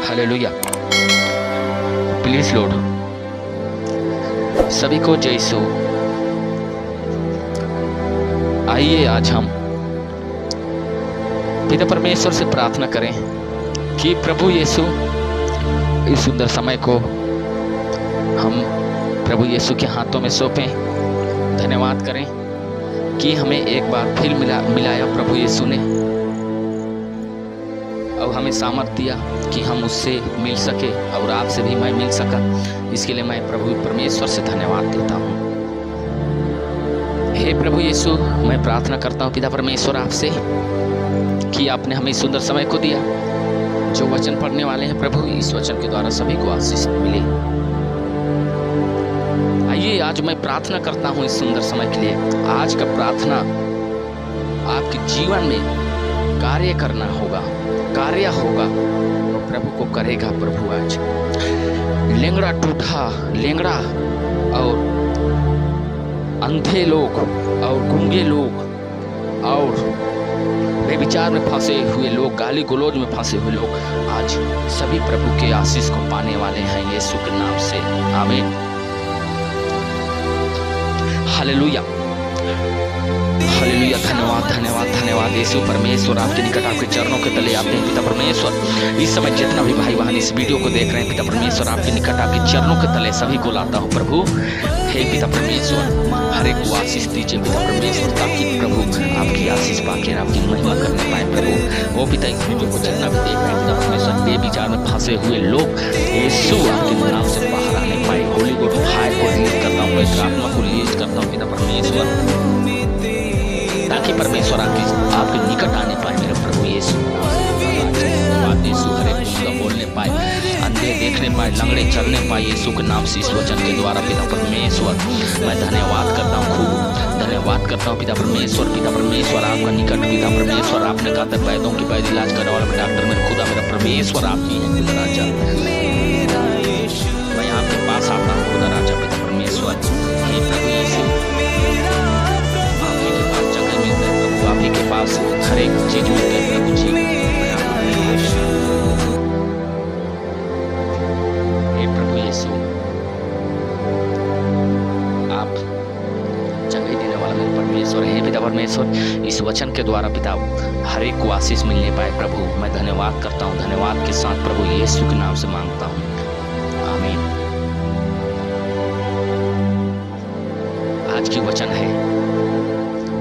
Hallelujah. Please Lord, सभी को जय यीशु। आइए आज हम पिता परमेश्वर से प्रार्थना करें कि प्रभु यीशु इस सुंदर समय को हम प्रभु यीशु के हाथों में सौंपें। धन्यवाद करें कि हमें एक बार फिर मिलाया प्रभु यीशु ने, और हमें सामर्थ्य दिया कि हम उससे मिल सके और आपसे भी मैं मिल सका। इसके लिए मैं प्रभु परमेश्वर से धन्यवाद देता हूँ। हे प्रभु यीशु, मैं प्रार्थना करता हूँ पिता परमेश्वर आपसे कि आपने हमें सुंदर समय को दिया। जो वचन पढ़ने वाले हैं प्रभु, इस वचन के द्वारा सभी को आशीष मिले। आइए आज मैं प्रार्थना करता हूँ इस सुंदर समय के लिए। आज का प्रार्थना आपके जीवन में कार्य करना होगा, कार्य होगा तो प्रभु को करेगा। प्रभु आज लेंगड़ा टूटा, लेंगड़ा और अंधे लोग और गूंगे लोग और बेविचार में फंसे हुए लोग, गाली गलौज में फंसे हुए लोग आज सभी प्रभु के आशीष को पाने वाले हैं यीशु के नाम से। आमीन। Hallelujah, hallelujah. धन्यवाद, धन्यवाद, धन्यवाद यीशु परमेश्वर। आपके निकट आपके चरणों के तले आते हैं पिता परमेश्वर। इस समय जितना भी भाई बहन इस वीडियो को देख रहे हैं पिता परमेश्वर, आपके निकट आपके चरणों के तले सभी को लाता हूँ प्रभु। हे पिता परमेश्वर, हर एक को आशीष दीजिए पिता परमेश्वर, ताकि प्रभु आपकी आशीष पाके आपकी महिमा करने पाए प्रभु। वो पिता इस वीडियो को जितना भी देख रहे हैं पिता परमेश्वर, बेविचार में फंसे हुए लोग यीशु आपके नाम से बाहर आने पाए। होली को फायर को रिलीज करता हूँ, मैं आत्मा को रिलीज करता हूँ पिता परमेश्वर, ताकि परमेश्वर आपके निकट आने पाए मेरे प्रभु यीशु। यीशु हर एक का बोलने पाए, अंधे देखने पाए, लंगड़े चलने पाए यीशु के नाम से। इस वचन के द्वारा पिता परमेश्वर मैं धन्यवाद करता हूँ, खूब धन्यवाद करता हूँ पिता परमेश्वर। पिता परमेश्वर आपका निकट पिता परमेश्वर, आपने कहा था वैद्यों की वैद्य इलाज करने वाला डॉक्टर मेरे खुदा मेरा परमेश्वर आप ही हैं खुदा राजा। मैं आपके पास आता हूँ खुदा राजा पिता परमेश्वर। हे प्रभु यीशु, आपके पास जगह मिलता है प्रभु, आपके के पास हर एक चीज मिलता है प्रभु जी। हे प्रभु यीशु, आप जगह देने वाला मेरे परमेश्वर। हे पिता परमेश्वर, इस वचन के द्वारा पिता हर एक को आशीष मिलने पाए प्रभु। मैं धन्यवाद करता हूँ, धन्यवाद के साथ प्रभु यीशु के नाम से मांगता हूँ, आमीन। आज की वचन है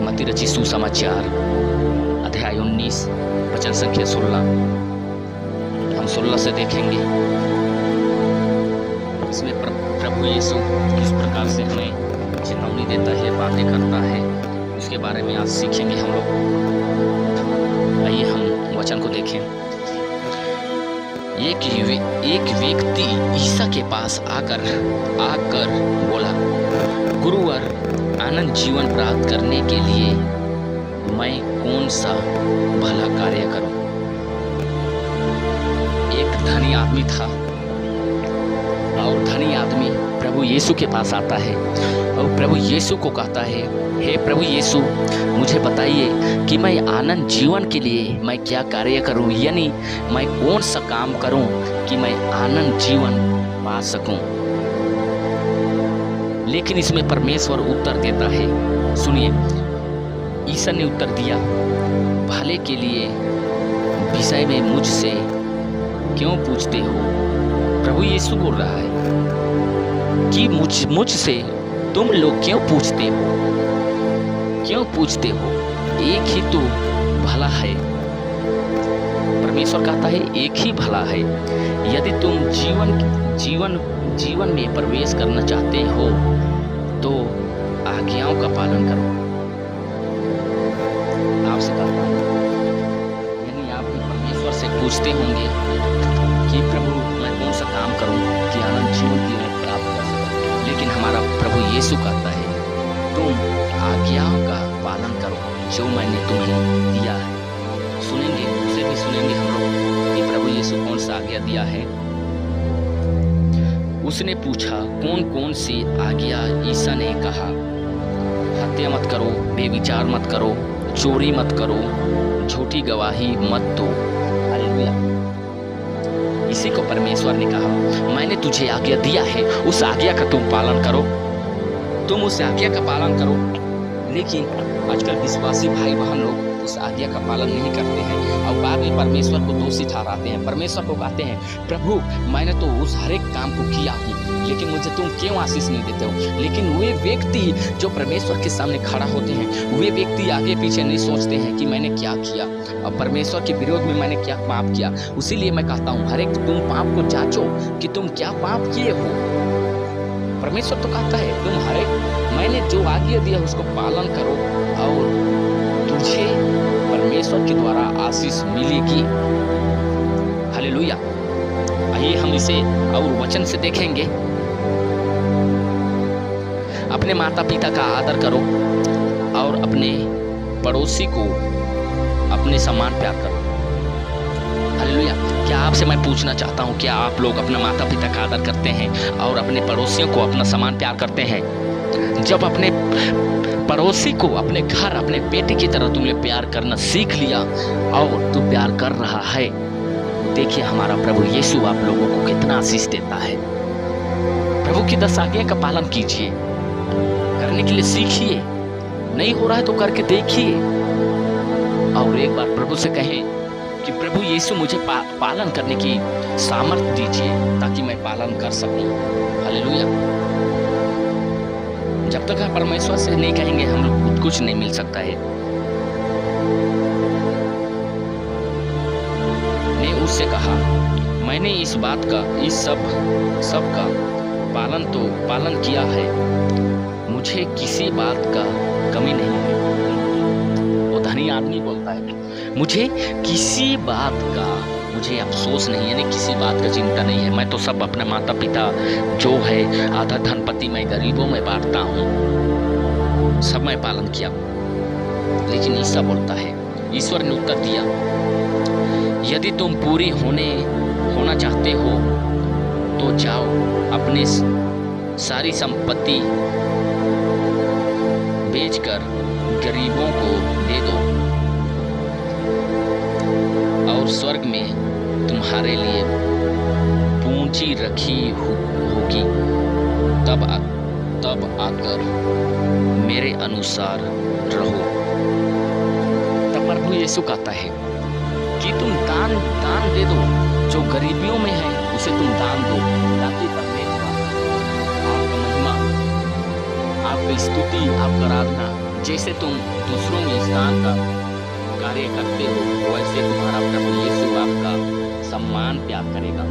मत्ती रचित सुसमाचार अध्याय 19 वचन संख्या 16। हम 16 से देखेंगे। इसमें प्रभु यीशु किस प्रकार से हमें चेतावनी देता है, बातें करता है, उसके बारे में आज सीखेंगे हम लोग। आइए हम वचन को देखें। एक व्यक्ति ईसा के पास आकर बोला, गुरुवर, आनंद जीवन प्राप्त करने के लिए मैं कौन सा भला कार्य करूं? एक धनी आदमी था और धनी आदमी प्रभु यीशु के पास आता है और प्रभु यीशु को कहता है, हे प्रभु यीशु, मुझे बताइए कि मैं आनंद जीवन के लिए मैं क्या कार्य करूं, यानी मैं कौन सा काम करूं कि मैं आनंद जीवन पा सकूं। लेकिन इसमें परमेश्वर उत्तर देता है। सुनिए, ईसा ने उत्तर दिया, भले के लिए विषय में मुझसे क्यों पूछते हो? प्रभु यीशु बोल रहा है कि मुझसे तुम लोग क्यों पूछते हो, क्यों पूछते हो? एक ही तो भला है। परमेश्वर कहता है एक ही भला है। यदि तुम जीवन में प्रवेश करना चाहते हो तो आज्ञाओं का पालन करो। आपसे कहता हूं, यानी आप भी परमेश्वर से पूछते होंगे कि प्रभु मैं कौन सा काम करूं कि आनंद जीवन की मैं प्राप्त कर सकूं। लेकिन हमारा प्रभु यीशु कहता है तुम आज्ञाओं का पालन करो जो मैंने तुम्हें दिया है। सुनेंगे, उसे भी सुनेंगे हम लोग कि प्रभु यीशु कौन सा आज्ञा दिया है। उसने पूछा, कौन कौन सी आज्ञा? ईसा ने कहा, हत्या मत करो, बेविचार मत करो, चोरी मत करो, झूठी गवाही मत दो। हालेलुया। इसी को परमेश्वर ने कहा, मैंने तुझे आज्ञा दिया है, उस आज्ञा का तुम पालन करो, तुम उस आज्ञा का पालन करो। लेकिन आजकल विश्वासी भाई बहन लोग उस आज्ञा का पालन नहीं करते हैं और बाद में परमेश्वर को दोषी ठहराते हैं। परमेश्वर को कहते हैं, प्रभु मैंने तो उस हर एक काम को किया हूँ, लेकिन मुझे तुम क्यों आशीष नहीं देते हो। लेकिन वे व्यक्ति जो परमेश्वर के सामने खड़ा होते हैं, वे व्यक्ति आगे पीछे नहीं सोचते हैं कि मैंने क्या किया और परमेश्वर के विरोध में मैंने क्या पाप किया। उसीलिए मैं कहता हूँ, हर एक तुम पाप को जांचो कि तुम क्या पाप किए हो। परमेश्वर तो कहता है, तुम हर एक मैंने जो आज्ञा दिया उसको पालन करो और तुझे परमेश्वर के द्वारा आशीष मिलेगी। हालेलुया। आइए हम इसे और वचन से देखेंगे। अपने माता पिता का आदर करो और अपने पड़ोसी को अपने समान प्यार करो। हालेलुया। क्या आपसे मैं पूछना चाहता हूँ, क्या आप लोग अपने माता पिता का आदर करते हैं और अपने पड़ोसियों को अपना समान प्यार करते हैं? जब अपने पड़ोसी को अपने घर, अपने बेटे की तरह तुमने प्यार करना सीख लिया और तू प्यार कर रहा है, देखिए हमारा प्रभु यीशु आप लोगों को कितना आशीष देता है। प्रभु की 10 आज्ञा का पालन कीजिए, करने के लिए सीखिए, नहीं हो रहा है तो करके देखिए और एक बार प्रभु से कहें कि प्रभु यीशु मुझे पालन करने की सामर्थ्य दीजिए ताकि मैं पालन कर सकूं। हालेलुया। जब तक हम परमेश्वर से नहीं कहेंगे, हम लोग खुद कुछ नहीं मिल सकता है। ने उससे कहा, मैंने इस बात का, इस सब का पालन किया है, मुझे किसी बात का कमी नहीं है। वो धनी आदमी बोलता है, मुझे किसी बात का मुझे अफसोस नहीं है, यानी किसी बात का चिंता नहीं है। मैं तो सब अपने माता पिता जो है आधा धनपति मैं गरीबों में बांटता हूँ, सब मैं पालन किया। लेकिन ईसा बोलता है, ईश्वर ने उत्तर दिया, यदि तुम पूरी होना चाहते हो तो जाओ अपने सारी संपत्ति बेचकर गरीबों को दे दो और स्वर्ग में तुम्हारे लिए पूंजी रखी होगी, तब आकर मेरे अनुसार रहो। तब प्रभु यीशु कहता है कि तुम दान दे दो, जो गरीबियों में है उसे तुम दान दो, ताकि परमेश्वर आपका महिमा, आपकी स्तुति, आपका आराधना, जैसे तुम दूसरों में इस दान का कार्य करते हो वैसे तुम्हारा प्रभु यीशु आपका सम्मान प्यार करेगा।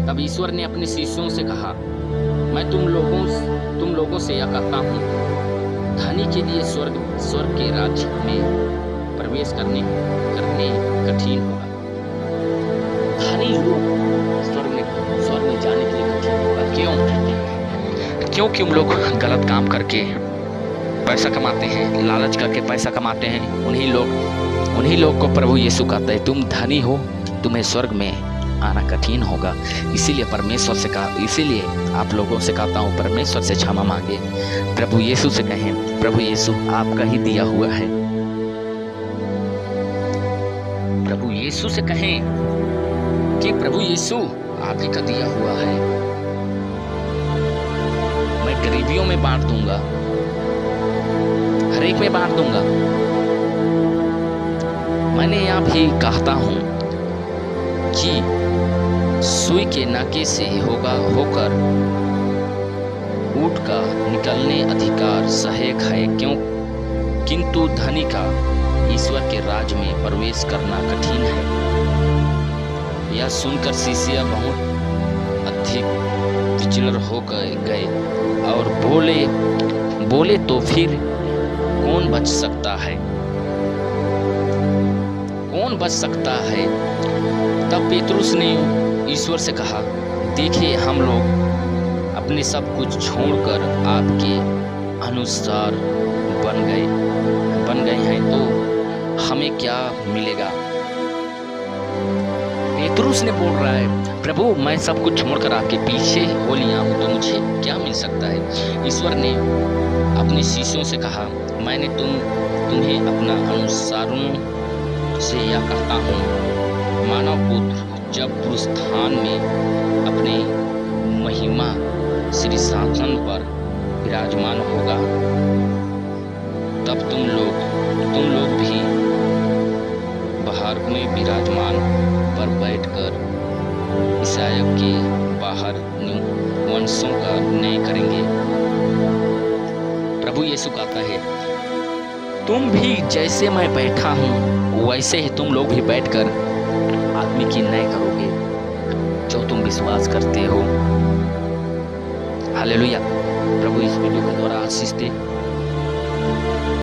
तब ईश्वर ने अपने शिष्यों से कहा, मैं तुम लोगों से यह कहता हूँ, धनी के लिए स्वर्ग के राज्य में प्रवेश करने कठिन होगा। धनी लोग स्वर्ग में जाने के लिए कठिन होगा। क्यों? क्योंकि हम लोग गलत काम करके पैसा कमाते हैं, लालच करके पैसा कमाते हैं। उन्हीं लोग को प्रभु यीशु कहता है, तुम धनी हो, तुम्हें स्वर्ग में आना कठिन होगा। इसीलिए आप लोगों से कहता हूँ, परमेश्वर से क्षमा मांगे, प्रभु यीशु से कहें, प्रभु यीशु आपका ही दिया हुआ है। प्रभु यीशु से कहें कि प्रभु यीशु आप ही का दिया हुआ है, मैं गरीबियों में बांट दूंगा, हर एक में बांट दूंगा। मैंने यह भी कहता हूं कि सुई के नाके से होकर ऊँट का निकलने अधिकार सहायक है, किंतु धनी का ईश्वर के राज में प्रवेश करना कठिन है। यह सुनकर शिष्य बहुत अधिक विचलित हो गए और बोले तो फिर कौन बच सकता है? कौन बच सकता है? तब पेतरुस ने ईश्वर से कहा, देखिए हम लोग अपने सब कुछ छोड़कर आपके अनुसार बन गए हैं, तो हमें क्या मिलेगा? पेतरुस ने बोल रहा है, प्रभु मैं सब कुछ छोड़कर आपके पीछे हो लिया हूँ, तो मुझे क्या मिल सकता है? ईश्वर ने अपने शिष्यों से कहा, मैंने तुम्हें अपना अनुसारों से यह कहता हूँ, मानव पुत्र जब पुरुषार्थान में अपने महिमा श्री शासन पर विराजमान होगा, तब तुम लोग भी बाहर में विराजमान पर बैठकर ईसाया के बाहर वंशों का न्याय करेंगे। प्रभु यीशु कहता है, तुम भी जैसे मैं बैठा हूँ वैसे ही तुम लोग भी बैठकर आदमी की न्याय करोगे जो तुम विश्वास करते हो। हालेलुया। प्रभु इस वीडियो के द्वारा आशीष दे।